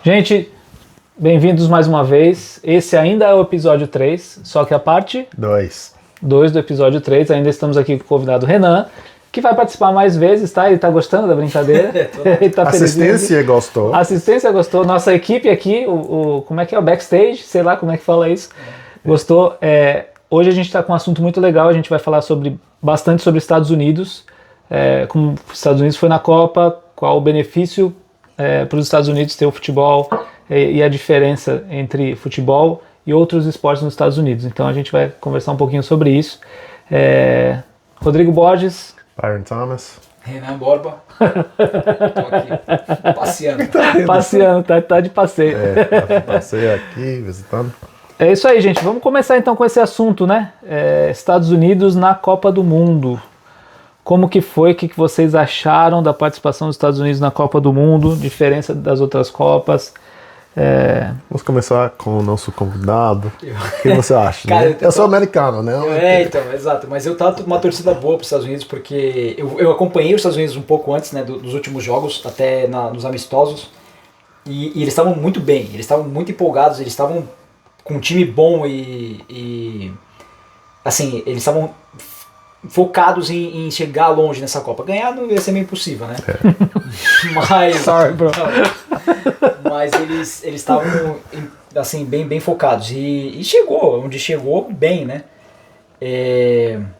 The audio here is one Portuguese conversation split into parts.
Gente, bem-vindos mais uma vez. Esse ainda é o episódio 3, só que a parte 2 do episódio 3. Ainda estamos aqui com o convidado Renan, que vai participar mais vezes, tá? Ele tá gostando da brincadeira. Ele tá Assistência gostou. Assistência gostou. Nossa equipe aqui, como é que é? O backstage, sei lá como é que fala isso. Gostou. Hoje a gente está com um assunto muito legal. A gente vai falar bastante sobre Estados Unidos. Como os Estados Unidos foi na Copa, qual o benefício para os Estados Unidos ter o futebol e a diferença entre futebol e outros esportes nos Estados Unidos. Então a gente vai conversar um pouquinho sobre isso. Rodrigo Borges. Byron Thomas. Renan Borba. Tô aqui passeando. Passeando, tá de passeio. Passeio aqui, visitando. É isso aí, gente. Vamos começar então com esse assunto, né? Estados Unidos na Copa do Mundo. Como que foi? O que vocês acharam da participação dos Estados Unidos na Copa do Mundo? Diferença das outras Copas? Vamos começar com o nosso convidado. O que você acha? Cara, né? Eu sou americano, né? Então, exato. Mas eu tava uma torcida boa para os Estados Unidos, porque eu acompanhei os Estados Unidos um pouco antes, né, dos últimos jogos, até nos amistosos, e eles estavam muito bem, eles estavam muito empolgados, eles estavam com um time bom e assim, eles estavam focados em chegar longe nessa Copa. Ganhar não ia ser meio impossível, né? Mas, Sorry, bro. mas eles estavam assim, bem focados. E chegou, onde chegou, bem, né?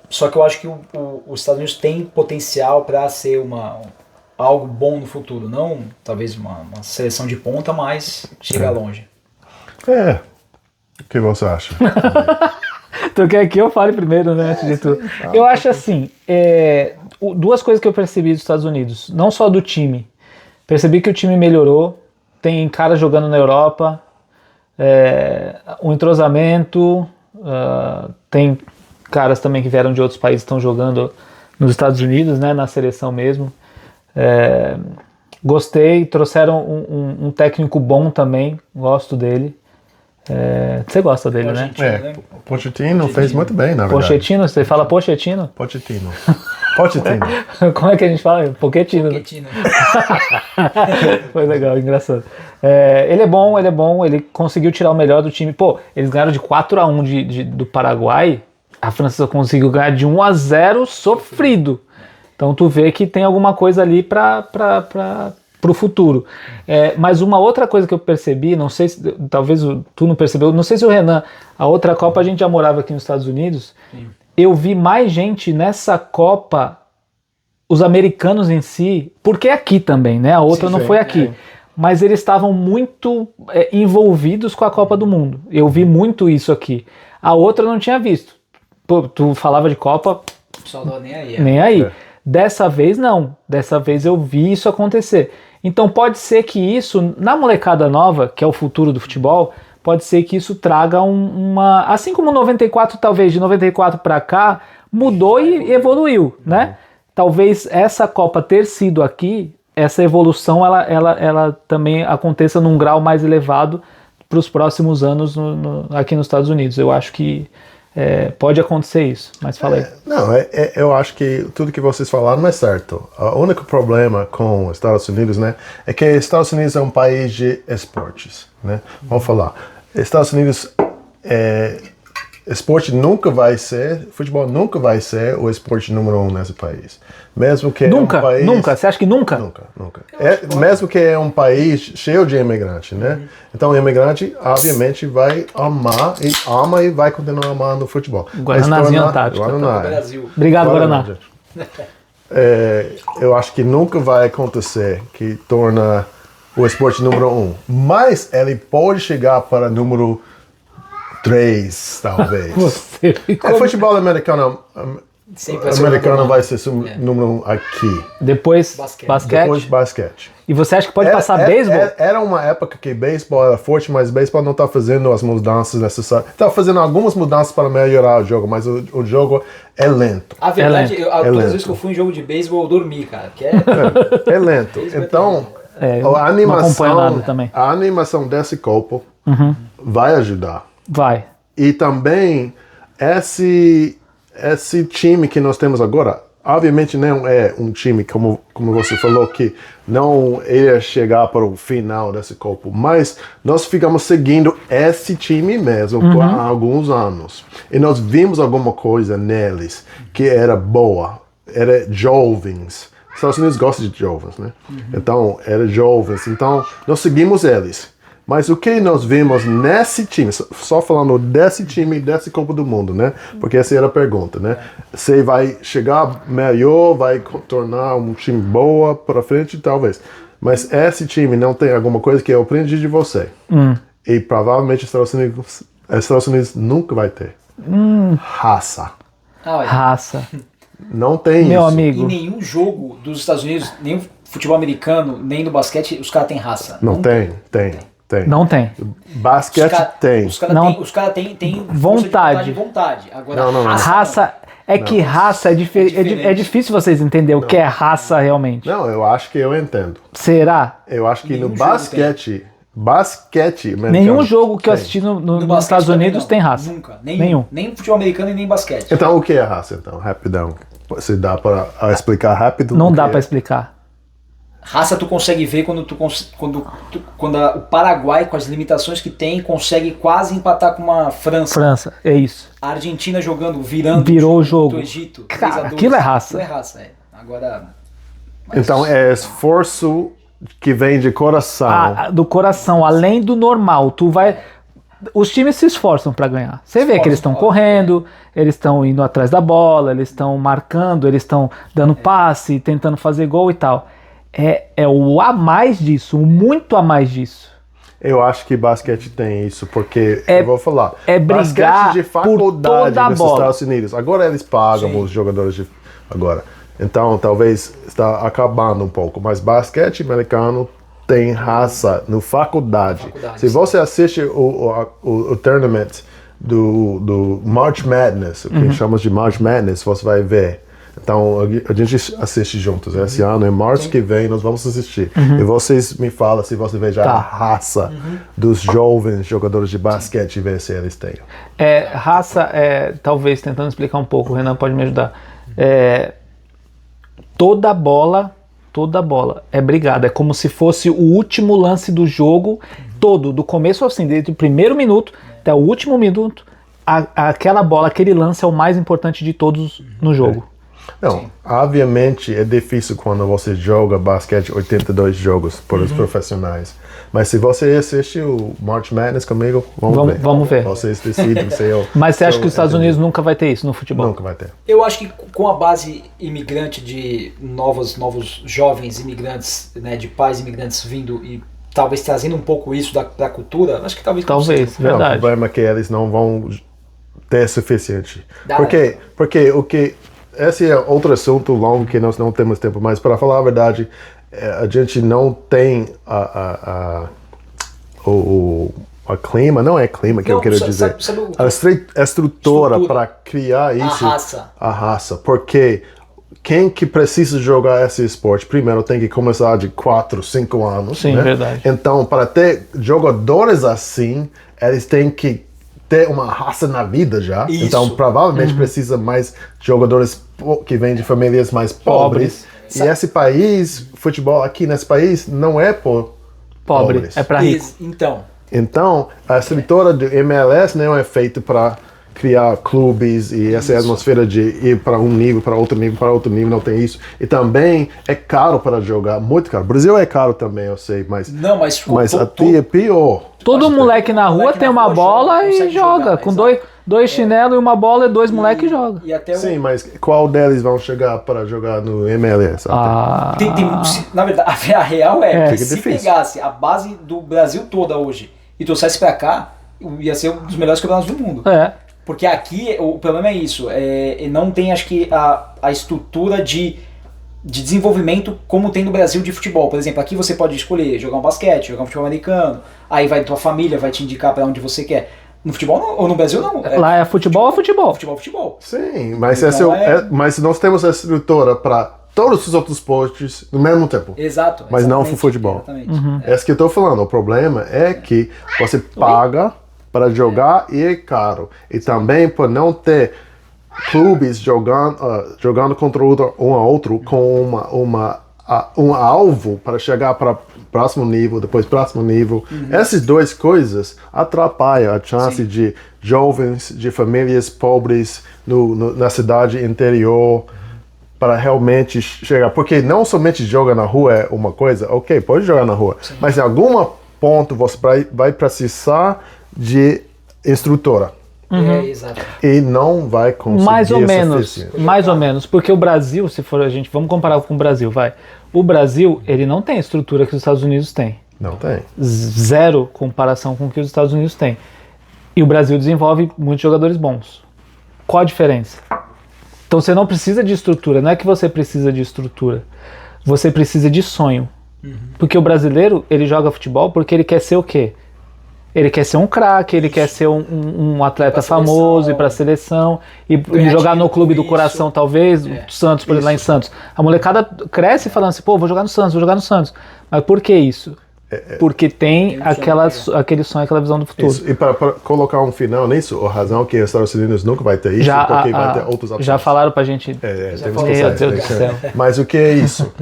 Só que eu acho que os Estados Unidos têm potencial para ser algo bom no futuro. Não, talvez uma seleção de ponta, mas chegar longe. O que você acha? Tu quer que eu fale primeiro, né, antes de tudo? Eu acho assim, duas coisas que eu percebi dos Estados Unidos, não só do time. Percebi que o time melhorou, tem cara jogando na Europa, um entrosamento, tem caras também que vieram de outros países, estão jogando nos Estados Unidos, né, na seleção mesmo. Gostei, trouxeram um técnico bom também, gosto dele. Você gosta dele, né? O Pochettino fez muito bem, na verdade. Pochettino? Você fala Pochettino? Pochettino. Como é que a gente fala? Pochettino. Foi legal, engraçado. Ele é bom, ele conseguiu tirar o melhor do time. Pô, eles ganharam de 4-1 do Paraguai, a França conseguiu ganhar de 1-0 sofrido. Então tu vê que tem alguma coisa ali pro futuro. Mas uma outra coisa que eu percebi, não sei se talvez tu não percebeu, não sei se o Renan, a outra Copa a gente já morava aqui nos Estados Unidos. Sim. Eu vi mais gente nessa Copa, os americanos em si, porque aqui também, né? A outra não foi aqui. Mas eles estavam muito envolvidos com a Copa do Mundo. Eu vi muito isso aqui. A outra eu não tinha visto. Pô, tu falava de Copa... O pessoal não nem aí. Nem aí. Dessa vez não. Dessa vez eu vi isso acontecer. Então pode ser que isso, na molecada nova, que é o futuro do futebol, pode ser que isso traga uma... Assim como 94, talvez, de 94 para cá, mudou e evoluiu, né? Talvez essa Copa ter sido aqui, essa evolução, ela também aconteça num grau mais elevado para os próximos anos aqui nos Estados Unidos. Eu acho que pode acontecer isso, mas fala aí. Eu acho que tudo que vocês falaram é certo. O único problema com os Estados Unidos, né, é que os Estados Unidos é um país de esportes, né? Vamos falar. Estados Unidos, futebol nunca vai ser o esporte número 1 nesse país. Mesmo que nunca, é um país... Nunca? Você acha que nunca? Nunca. Mesmo que é um país cheio de imigrante, né? Então o imigrante, obviamente, vai ama e vai continuar amando o futebol. Guaranazinho Antártico. Obrigado, Guaraná. Eu acho que nunca vai acontecer que torna o esporte número 1. Mas ele pode chegar para número 3, talvez. Futebol americano vai ser número 1 aqui. Depois basquete. Depois basquete. E você acha que pode passar beisebol? Era uma época que beisebol era forte, mas beisebol não está fazendo as mudanças necessárias. Está fazendo algumas mudanças para melhorar o jogo, mas o jogo é lento. A verdade, todas as vezes que eu fui em jogo de beisebol, eu dormi, cara. É lento. Então, a animação desse copo vai ajudar. Vai. E também esse time que nós temos agora, obviamente não é um time, como você falou, que não ia chegar para o final desse Copa, mas nós ficamos seguindo esse time mesmo por alguns anos. E nós vimos alguma coisa neles que era boa, era jovens. Os Estados Unidos gostam de jovens, né? Então, era jovens. Então, nós seguimos eles. Mas o que nós vimos nesse time, só falando desse time, desse Copa do Mundo, né? Porque essa era a pergunta, né? Você vai chegar melhor, vai tornar um time boa para frente, talvez. Mas esse time não tem alguma coisa que eu aprendi de você. E provavelmente os Estados Unidos nunca vai ter. Raça. Raça. Não tem Meu isso. amigo. Em nenhum jogo dos Estados Unidos, nem o futebol americano, nem no basquete, os caras têm raça. Não tem. Não tem. Basquete tem. Os caras têm Vontade. vontade. Agora, Não. Raça. Que raça é diferente. É difícil vocês entenderem o que é raça realmente. Não, eu acho que eu entendo. Será? Eu acho que Nenhum no jogo basquete americano Nenhum jogo que eu tem. assisti nos basquete Estados também Unidos não. tem raça. Nunca. Nenhum. Nem futebol americano e nem basquete. Então, o que é raça, então? Rapidão. Se dá para explicar rápido? Não o dá que pra é? explicar. Raça tu consegue ver quando o Paraguai, com as limitações que tem, consegue quase empatar com uma França. França, é isso. A Argentina jogando, Virou o jogo. contra o Egito. Cara, 3-2. aquilo é raça. Aquilo é raça, é. Agora... mas- Então, é esforço que vem de coração. Do coração, além do normal. Os times se esforçam pra ganhar. Você vê que eles estão correndo, eles estão indo atrás da bola, eles estão marcando, eles estão dando passe, tentando fazer gol e tal. É o a mais disso, o muito a mais disso. Eu acho que basquete tem isso, porque eu vou falar. brigar basquete de por faculdade toda a nos bola. Estados Unidos. Agora eles pagam os jogadores agora. Então talvez está acabando um pouco. Mas basquete americano tem raça no faculdade. Se você assiste o tournament do March Madness, o que chamamos de March Madness, você vai ver. Então, a gente assiste juntos. Esse ano, em março que vem, nós vamos assistir. E vocês me falam se você vê já a raça dos jovens jogadores de basquete e ver se eles têm. Raça, talvez, tentando explicar um pouco, o Renan pode me ajudar. Toda bola é brigada. É como se fosse o último lance do jogo todo, do começo ao fim, desde o primeiro minuto até o último minuto. Aquela bola, aquele lance é o mais importante de todos no jogo. Não, obviamente é difícil quando você joga basquete 82 jogos por os profissionais. Mas se você assiste o March Madness comigo, vamos ver. Vocês decidem se eu... Mas você acha que os Estados Unidos nunca vai ter isso no futebol? Nunca vai ter. Eu acho que com a base imigrante de novos jovens imigrantes, né, de pais imigrantes vindo e talvez trazendo um pouco isso da cultura, acho que talvez verdade. Não, o problema é que eles não vão ter suficiente. Porque o que... Esse é outro assunto longo que nós não temos tempo, mas para falar a verdade, a gente não tem o clima, não é clima que eu quero dizer, a estrutura para criar isso. A raça. Porque quem que precisa jogar esse esporte, primeiro tem que começar de 4, 5 anos. Sim, né? verdade. Então, para ter jogadores assim, eles têm que ter uma raça na vida já. Isso. Então, provavelmente precisa mais jogadores que vêm de famílias mais pobres. E esse país, futebol aqui nesse país, não é por pobres. É para rico. Então, a estrutura do MLS não é feita para criar clubes e essa atmosfera de ir para um nível, para outro nível, para outro nível, não tem isso. E também é caro para jogar, muito caro. O Brasil é caro também, eu sei, mas aqui é pior. Todo moleque na rua tem uma bola e joga. Com dois chinelos e uma bola e dois moleques jogam. Sim, mas qual deles vão chegar para jogar no MLS? Na verdade, a real é que se difícil. pegasse a base do Brasil toda hoje e trouxesse para cá, ia ser um dos melhores campeonatos do mundo. Porque aqui o problema é isso, não tem, acho que, a estrutura de desenvolvimento como tem no Brasil de futebol. Por exemplo, aqui você pode escolher jogar um basquete, jogar um futebol americano, aí tua família vai te indicar para onde você quer. No futebol não, ou no Brasil não. Lá é futebol ou futebol? Futebol. Sim, mas, mas nós temos a estrutura para todos os outros esportes no mesmo tempo. Exato. Mas não para o futebol. É isso que eu estou falando. O problema é que você paga para jogar e é caro. E também por não ter clubes jogando contra um a outro com um alvo para chegar para próximo nível, depois próximo nível. Essas duas coisas atrapalham a chance de jovens, de famílias pobres na cidade interior para realmente chegar. Porque não somente jogar na rua é uma coisa, ok, pode jogar na rua, mas em algum ponto você vai precisar de instrutora. Exato. E não vai conseguir mais ou menos, porque o Brasil, se for vamos comparar com o Brasil, o Brasil, ele não tem a estrutura que os Estados Unidos têm. Não tem. Zero comparação com o que os Estados Unidos têm. E o Brasil desenvolve muitos jogadores bons. Qual a diferença? Então você não precisa de estrutura, não é que você precisa de estrutura, você precisa de sonho. Porque o brasileiro, ele joga futebol porque ele quer ser o quê? Ele quer ser um craque, ele quer ser um atleta famoso, ir para a seleção, e jogar no clube do coração, talvez, o Santos, por exemplo, lá em Santos. A molecada cresce falando assim, vou jogar no Santos. Mas por que isso? Porque tem aquele sonho, aquela visão do futuro. Isso. E para colocar um final nisso, a razão que os Estados Unidos nunca vai ter isso, porque vai ter outros opções. Já falaram pra gente. Meu Deus do céu. Mas o que é isso?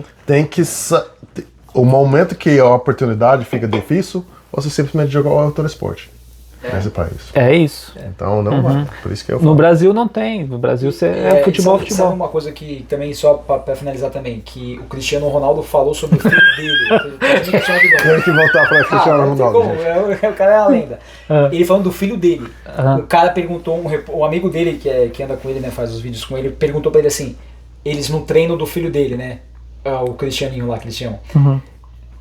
O momento que a oportunidade fica difícil, você simplesmente joga outro esporte nesse país. É isso. Então não vai. Por isso que eu falo. No Brasil não tem. No Brasil é futebol. Sabe uma coisa que também, só pra finalizar também, que o Cristiano Ronaldo falou sobre o filho dele. Tem que voltar pra Cristiano Ronaldo. O cara é a lenda. Ele falando do filho dele. O cara perguntou, um amigo dele que anda com ele, né, faz os vídeos com ele, perguntou pra ele assim, eles no treino do filho dele, né, o Cristianinho lá, Cristiano.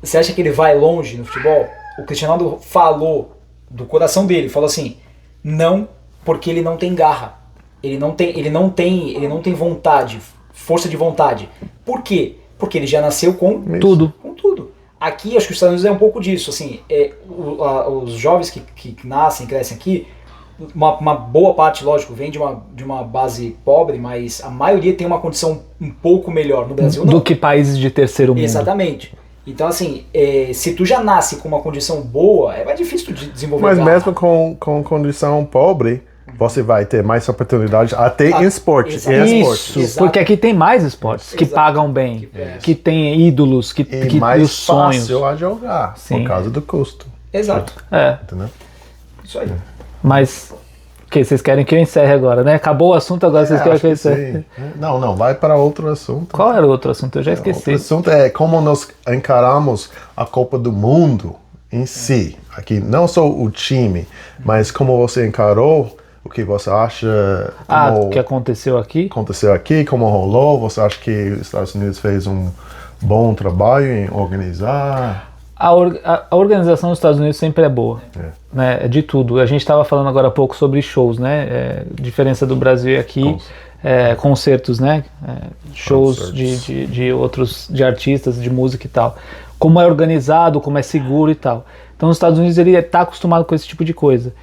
Você acha que ele vai longe no futebol? O Cristiano Ronaldo falou do coração dele, falou assim, não, porque ele não tem garra, ele não tem vontade, força de vontade. Por quê? Porque ele já nasceu com tudo. Aqui, acho que os Estados Unidos é um pouco disso, assim, os jovens que nascem, crescem aqui, uma boa parte, lógico, vem de uma base pobre, mas a maioria tem uma condição um pouco melhor. No Brasil não. Do que países de terceiro mundo. Exatamente. Então, assim, se tu já nasce com uma condição boa, é mais difícil de desenvolver. Mas mesmo com condição pobre, você vai ter mais oportunidades até em esporte. Isso, porque aqui tem mais esportes que pagam bem, que tem ídolos, que mais os sonhos. Fácil a jogar, por causa do custo. Exato. Entendeu? Isso aí. Mas... vocês querem que eu encerre agora, né? Acabou o assunto, agora vocês querem que eu encerre. Não, vai para outro assunto. Qual era o outro assunto? Eu já esqueci. O assunto é como nós encaramos a Copa do Mundo em si. Aqui, não só o time, mas como você encarou, o que você acha... o que aconteceu aqui? Como rolou. Você acha que os Estados Unidos fez um bom trabalho em organizar? A organização dos Estados Unidos sempre é boa, né? De tudo. A gente estava falando agora há pouco sobre shows, né? Diferença do Brasil e aqui, concertos, né? Shows de artistas, de música e tal. Como é organizado, como é seguro e tal. Então, os Estados Unidos, ele está acostumado com esse tipo de coisa.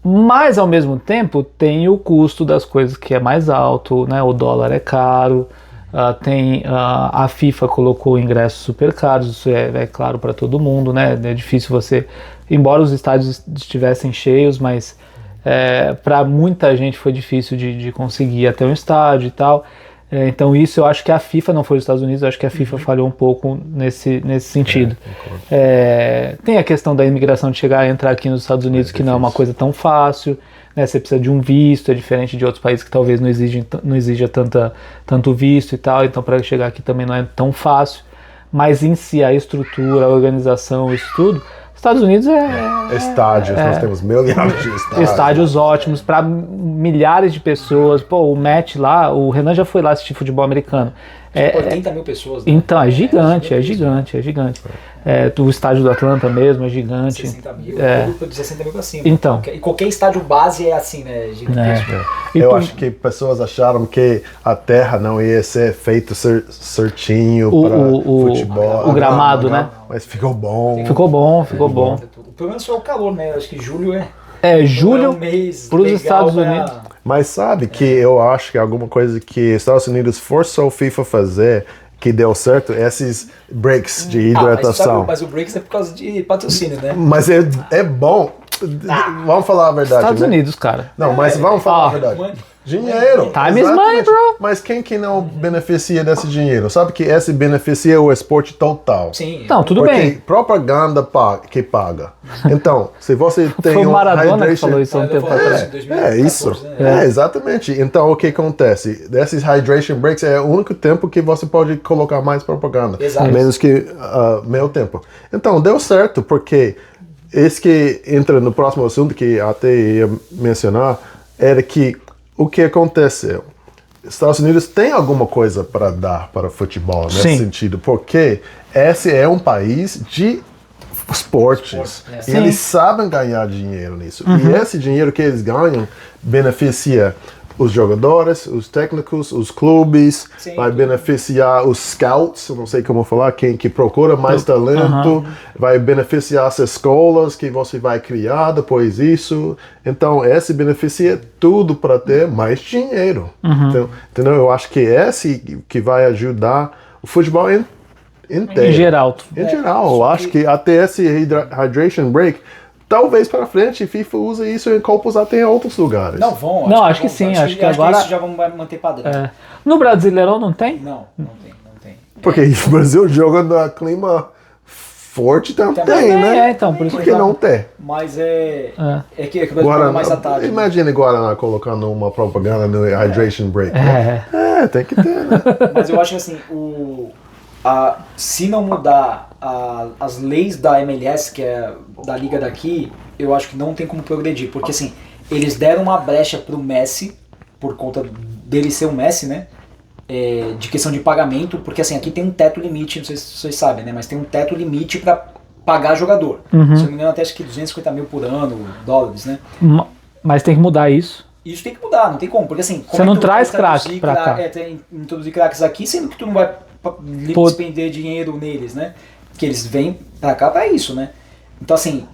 Mas, ao mesmo tempo, tem o custo das coisas que é mais alto, né? O dólar é caro. A FIFA colocou ingressos super caros, isso é claro para todo mundo, né? É difícil você, embora os estádios estivessem cheios, mas para muita gente foi difícil de conseguir até um estádio e tal. Então isso eu acho que a FIFA, não foi os Estados Unidos, eu acho que a FIFA falhou um pouco nesse sentido. Tem a questão da imigração de chegar e entrar aqui nos Estados Unidos, que não é uma coisa tão fácil. Né, você precisa de um visto, é diferente de outros países que talvez não exija tanto visto e tal, então para chegar aqui também não é tão fácil, mas em si a estrutura, a organização, isso tudo, Estados Unidos estádios, nós temos milhares de estádios. Estádios ótimos para milhares de pessoas. O Matt lá, o Renan já foi lá assistir futebol americano. 80 mil pessoas. Né? Então, é gigante. O estádio do Atlanta mesmo é gigante. 60 mil, de 60 mil para cima. Então. E qualquer estádio base é assim, né? Gigantesco. Eu acho que pessoas acharam que a terra não ia ser feita certinho para futebol. O gramado, né? Mas ficou bom. Ficou bom. O problema só é o calor, né? Eu acho que julho julho para os Estados Unidos. Mas sabe que eu acho que alguma coisa que Estados Unidos forçou a FIFA a fazer que deu certo, esses breaks de hidratação. Mas o breaks é por causa de patrocínio, né? Mas é bom. Vamos falar a verdade, Estados Unidos, cara. Não, mas vamos falar a verdade. Dinheiro. Time is money, exatamente. bro. Mas quem que não beneficia desse dinheiro? Sabe que esse beneficia o esporte total. Sim. Não, tudo Porque bem. propaganda que paga. Então, se você tem Foi o um Maradona que hydration... falou isso há um tempo atrás. Isso. Exatamente. Então, o que acontece? Desses hydration breaks é o único tempo que você pode colocar mais propaganda. Exato. Menos que meio tempo. Então, deu certo, porque esse que entra no próximo assunto que até ia mencionar, era que o que aconteceu? Estados Unidos tem alguma coisa para dar para o futebol nesse Sim. sentido, porque esse é um país de esportes. E eles sabem ganhar dinheiro nisso. E esse dinheiro que eles ganham beneficia os jogadores, os técnicos, os clubes, vai beneficiar os scouts, eu não sei como falar, quem que procura mais talento, vai beneficiar as escolas que você vai criar depois disso. Então, esse beneficia tudo para ter mais dinheiro. Então, entendeu? Eu acho que esse que vai ajudar o futebol inteiro. Em geral. Em geral, eu acho que até esse hydration break, talvez para frente, FIFA usa isso em Copas até em outros lugares. Não, vão. Não, acho que sim, acho que agora- isso já vamos manter padrão. É. No Brasileirão não tem? Não tem. Porque o Brasil joga no clima forte também, né? Então, por isso Por que que não tem? Mas é que o Brasil joga Guaraná, mais à tarde. imagine Guaraná colocando uma propaganda no hydration break. Tem que ter, né? Mas eu acho que assim, se não mudar as leis da MLS, que é da liga daqui, eu acho que não tem como progredir. Porque assim, eles deram uma brecha pro Messi, por conta dele ser o Messi, né? De questão de pagamento, porque assim, aqui tem um teto limite, não sei se vocês sabem, né? Mas tem um teto limite para pagar jogador. Se eu não me engano, até acho que 250 mil por ano, dólares, né? Mas tem que mudar isso. Isso tem que mudar, não tem como, porque assim... Você não traz craque pra cá. Introduzir craques aqui, sendo que tu não vai despender dinheiro neles, né? Que eles vêm pra cá pra isso, né? Então assim...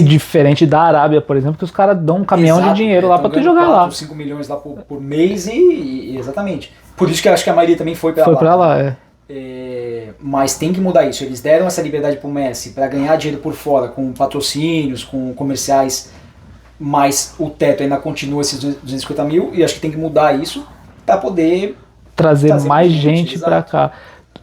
Diferente da Arábia, por exemplo, que os caras dão um caminhão de dinheiro lá pra tu jogar 4, lá. 5 milhões lá por mês e exatamente. Por isso que eu acho que a maioria também foi pra lá. Foi pra lá, mas tem que mudar isso. Eles deram essa liberdade pro Messi pra ganhar dinheiro por fora, com patrocínios, com comerciais, mas o teto ainda continua esses 250 mil e acho que tem que mudar isso pra poder trazer mais gente pra cá.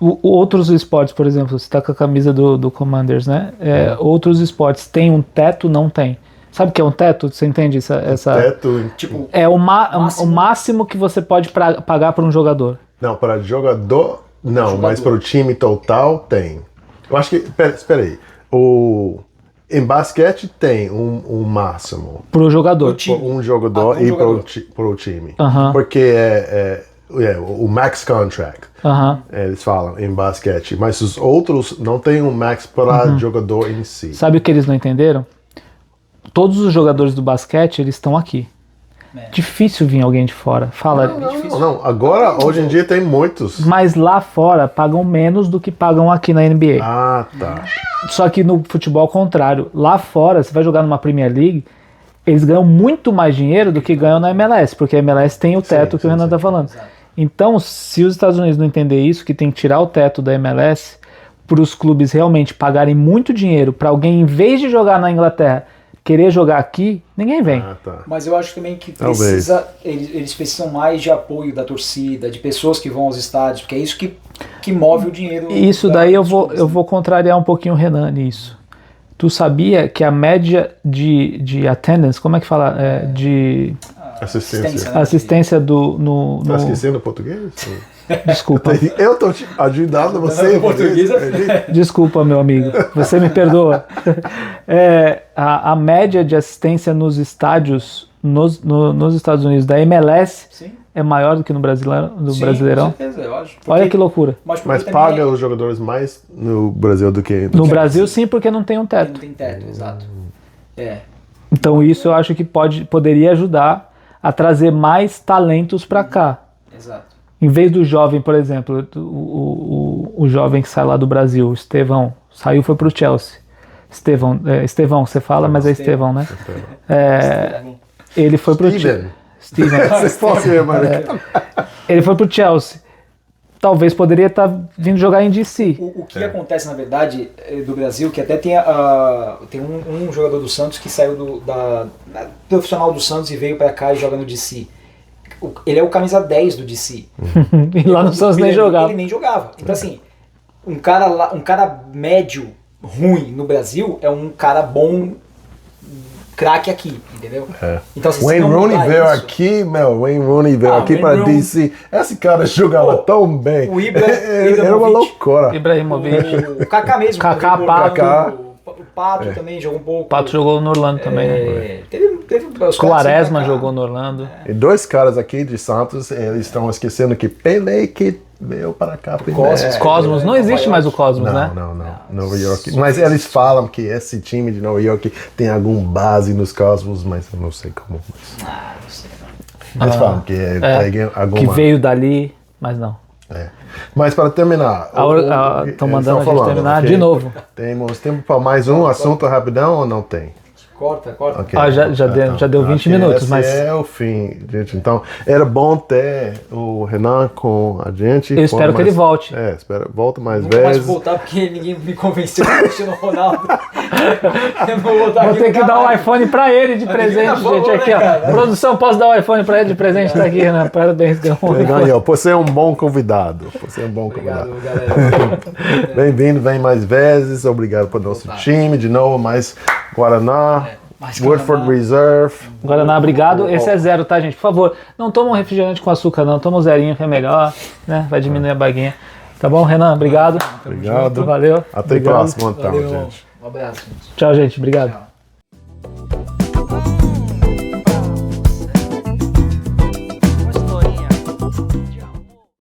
Outros esportes, por exemplo, você tá com a camisa do Commanders, né? Outros esportes tem um teto, não tem. Sabe o que é um teto? Você entende essa... Teto, tipo, é o máximo que você pode pagar para um jogador. Não, para jogador, não, mas para o time total tem. Eu acho que, espera aí, em basquete tem um máximo. Para o jogador. Um jogador e para o time. Porque o max contract, eles falam em basquete, mas os outros não tem um max para jogador em si. Sabe o que eles não entenderam? Todos os jogadores do basquete, eles estão aqui. Difícil vir alguém de fora. Fala. Não, agora, hoje em dia tem muitos. Mas lá fora pagam menos do que pagam aqui na NBA. Ah, tá. Só que no futebol, ao contrário. Lá fora, você vai jogar numa Premier League, eles ganham muito mais dinheiro do que ganham na MLS, porque a MLS tem o teto que o Renan está falando. Então, se os Estados Unidos não entender isso, que tem que tirar o teto da MLS, para os clubes realmente pagarem muito dinheiro para alguém, em vez de jogar na Inglaterra, querer jogar aqui, ninguém vem. Mas eu acho também que eles precisam mais de apoio da torcida, de pessoas que vão aos estádios, porque é isso que move o dinheiro. Isso daí eu vou contrariar um pouquinho o Renan nisso. Tu sabia que a média de attendance, como é que fala? De assistência do... Tá esquecendo o português? Desculpa. Eu tô te ajudando você em português. Desculpa, meu amigo. Você me perdoa. A média de assistência nos estádios nos Estados Unidos da MLS é maior do que no Brasileirão. Com certeza, eu acho. Olha que loucura. Mas paga os jogadores mais no Brasil do que... No Brasil, sim, porque não tem um teto. Não tem teto, exato. Então isso eu acho que poderia ajudar a trazer mais talentos para cá. Exato. Em vez do jovem, por exemplo, o jovem que sai lá do Brasil, o Estevão, saiu e foi pro Chelsea. Estevão, você fala, mas é Estevão, né? Ele foi pro Steven. Ele foi pro Chelsea. Talvez poderia estar vindo jogar em DC. O que acontece, na verdade, do Brasil, que até tem um jogador do Santos que saiu do profissional do Santos e veio para cá e joga no DC. Ele é o camisa 10 do DC. E lá no Santos nem jogava. Ele nem jogava. Então assim, um cara médio, ruim no Brasil é um cara bom, craque aqui, entendeu? Então, assim, Wayne se não Rooney mudar veio isso- aqui, Wayne Rooney veio aqui Wayne para Rooney. DC. Esse cara jogava Pô, tão bem. o Era uma Ibrahimovic. loucura. Ibrahimovic. O Kaká mesmo. Kaká, também, Pato. O Pato também jogou um pouco. O Pato jogou no Orlando também, né? Teve os O Quaresma caras, jogou no Orlando. E dois caras aqui de Santos, eles estão esquecendo que Pelé que veio para cá primeiro. Cosmos, não existe mais o Cosmos, né? Não. Nova York. Mas eles falam que esse time de Nova York tem algum base nos Cosmos, mas eu não sei como. não sei. Eles falam que tem alguma... Que veio dali, mas não. Mas para terminar... Estão mandando a gente falando, terminar ok? de novo. Temos tempo para mais um assunto rapidão ou não tem? Corta. Ok. Já deu 20 minutos, esse mas é o fim, gente. Então, era bom ter o Renan com a gente. eu espero que ele volte. Volta mais Nunca mais vezes. voltar porque ninguém me convenceu do Cristiano Ronaldo. Eu vou voltar Vou aqui ter no que dar um canal. iPhone pra ele de presente, Tá bom, gente. né, Aqui, ó. cara? Produção, posso dar um iPhone pra ele de presente? Tá aqui, Renan. Parabéns, ganhou um Ele iPhone. ganhou. Você é um bom convidado. Você é um bom Obrigado, convidado. galera. Bem-vindo, vem mais vezes. Obrigado por nosso time. De novo, mais Guaraná. mais Woodford Guaraná. Reserve. Guaraná, obrigado. Esse é zero, tá, gente? Por favor, não toma um refrigerante com açúcar, não. Toma um zerinho, que é melhor, né? Vai diminuir a baguinha. Tá bom, Renan? Obrigado. Obrigado. Valeu. Até a Obrigado. próxima, então, Valeu, gente. um abraço. Tchau, gente. Obrigado. Tchau.